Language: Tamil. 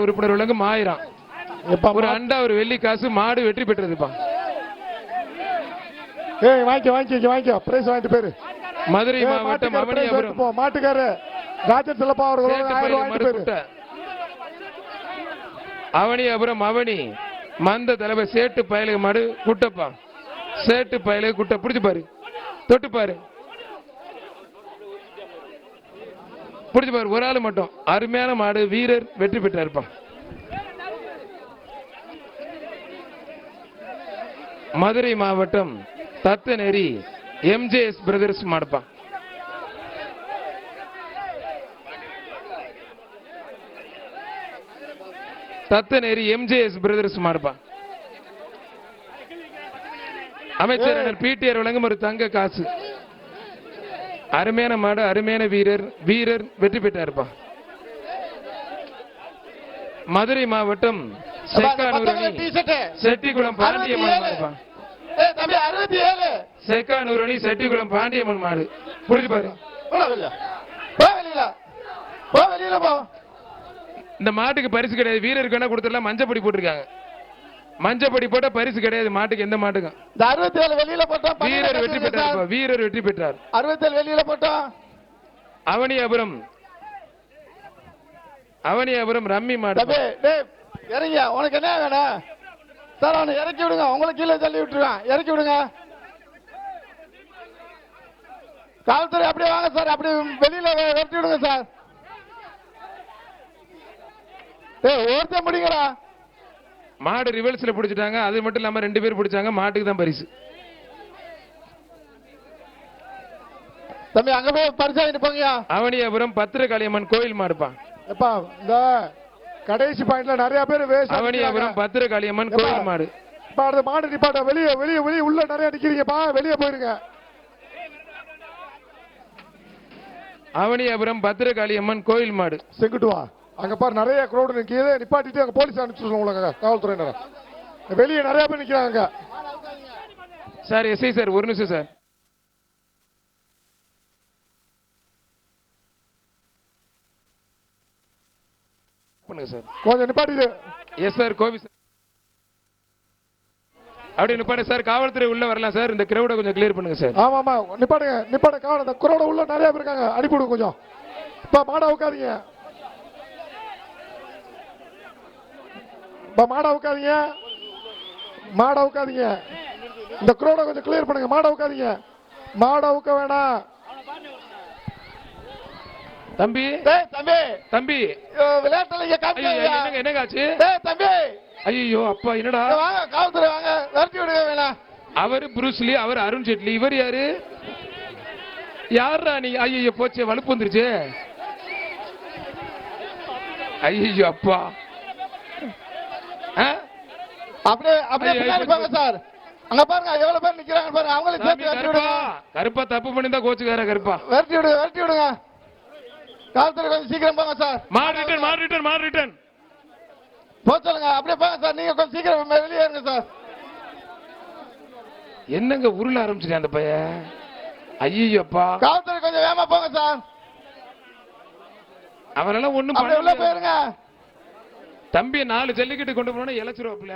உறுப்பினர் விலங்கு 1000 ஒரு அண்டா ஒரு வெள்ளி காசு மாடு வெற்றி பெற்றதுப்பா. வாங்கிக்கோ பிரைஸ் வாங்கிட்டு பேரு. மதுரை மாவட்டம் அவனியாபுரம் மாட்டுக்காரு ராஜன் செல்லப்பா அவர்கள் 1000 வாங்கிட்டு பேரு. அவனியாபுரம் அவனி மந்த தலைவர் சேட்டு பயலுக மாடு குட்டப்பா. சேட்டு பயலுக குட்ட பிடிச்சு பாரு, தொட்டு பாரு, பிடிச்சு பாரு. ஒரு ஆள் மட்டும் அருமையான மாடு, வீரர் வெற்றி பெற்றாருப்பா. மதுரை மாவட்டம் தத்தநேரி எம்ஜேஎஸ் பிரதர்ஸ் மாடுப்பா. தத்தநேரி எம்ஜேஎஸ் பிரதர்ஸ் மாடுப்பா. அமைச்சர் பிடிஆர் வழங்கும் ஒரு தங்க காசு. அருமையான மாடு, அருமையான வீரர், வீரர் வெற்றி பெற்றாருப்பா. மதுரை மாவட்டம் செட்டிக்குளம் பாண்டியம்மன் மாடுப்பா. செக்கானூரணி செட்டிக்குளம் பாண்டியம்மன் மாடு புரிஞ்சு பாரு. இந்த மாட்டுக்கு பரிசு கிடையாது, வீரருக்கு வேணா கொடுத்துடலாம். மஞ்சப்படி போட்டிருக்காங்க, மஞ்சப்படி போட்ட பரிசு கிடையாது மாட்டுக்கு, எந்த மாட்டுக்கும். 67 வெளியில போட்டோம், வீரர் வெற்றி பெற்றார், வீரர் வெற்றி பெற்றார். 67 வெளியில போட்டோம். அவனியாபுரம் அவனியாபுரம் ரம்மி மாடு. இறங்க, உனக்கு என்ன வேணும் சார்? அவனை இறக்கி விடுங்க, உங்களுக்கு கீழே தள்ளி விட்டுருவான், இறக்கி விடுங்க. காவல்துறை அப்படியே வாங்க சார், அப்படியே வெளியில விரட்டி விடுங்க சார். ஓர்த்த முடியுங்களா? மாடு ரிவர்ஸ்ல பிடிச்சிட்டாங்க, அது மட்டும் இல்லாம 2 பேர் பிடிச்சாங்க, மாட்டுக்கு தான் பரிசு. தம்பி அங்க போய் பரிசு வாங்கிட்டு போங்க. அவனியாபுரம் பத்திரகாளியம்மன் கோயில் மாடுப்பா. எப்பா இந்த கடைசி பாயிண்ட்ல நிறைய பேர் அவனியாபுரம் பத்திரகாளியம்மன் கோயில் மாடு. மாடு நிப்பாட்ட, வெளியே வெளியே வெளியே உள்ள நிறைய நிக்கிறீங்கப்பா, வெளியே போயிருங்க. அவனியாபுரம் பத்திரகாளியம்மன் கோயில் மாடு. செங்குட்டு வா, அங்க பாரு நிறைய கிரௌட் நிக்கிது, நிப்பாட்டிட்டு அங்க போலீஸ் அனுப்பிச்சு உங்களுக்கு காவல்துறையினர். வெளியே நிறைய பேர் நிக்கிறாங்க சார். எஸ்ஐ சார், ஒரு நிமிஷம் சார். சார் கொஞ்சம் நிப்பாட்டிடு. எஸ் சார், கோவி சார். அப்படி நிப்பாடு சார், காவல்துறை உள்ள வரலாம் சார். இந்த கிரௌட கொஞ்சம் கிளியர் பண்ணுங்க சார். ஆமா ஆமா, நிப்பாடுங்க நிப்பாடு. காவல் இந்த கிரௌட உள்ள நிறைய பேர் இருக்காங்க, அனுப்பிவிடுங்க கொஞ்சம். இப்ப மாடா உட்காதீங்க, மாடா உட்காதீங்க, மாடா உட்காதீங்க. இந்த கிரௌட கொஞ்சம் கிளியர் பண்ணுங்க. மாடா உட்காதீங்க, மாடா உட்க வேணாம். தம்பி தம்பி தம்பி விளையாட்டுல என்னங்க ஆச்சு தம்பி? ஐயோ அப்பா, என்னடா? வாங்க காவல்துறை வாங்க, விரட்டி விடுங்க வேணாம். அவர் புரூஸ்லி, அவர் அருண் ஜேட்லி, இவர் யாரு? யாரா நீ? ஐயோ போச்சு, வலுப்பு வந்துருச்சு. ஐயோ அப்பா, அப்படியே அப்படியே பின்னாடி போங்க சார். அங்க பாருங்க எவ்வளவு பேர் நிக்கிறாங்க பாருங்க, அவங்களுக்கு சேர்த்து விரட்டி விடுங்க. கருப்பா தப்பு பண்ணி தான் கோச்சுக்கார கருப்பா. விரட்டி விடுங்க, விரட்டி விடுங்க. காவல்துறை கொஞ்சம் சீக்கிரம் போங்க சார். மார் ரிட்டர்ன், மார் ரிட்டர்ன், மார் ரிட்டர்ன். போ சொல்லுங்க, அப்படியே போங்க சார். நீங்க கொஞ்சம் சீக்கிரம் வெளியே இருங்க சார். என்னங்க உருள ஆரம்பிச்சிட்டேன் அந்த பையன். ஐயோ அப்பா, காவல்துறை கொஞ்சம் வேகமா போங்க சார். அவரெல்லாம் ஒண்ணும் உள்ள போயிருங்க. தம்பி 4 ஜல்லிக்கட்டு கொண்டு போனா இழைச்சிருவாப்புல.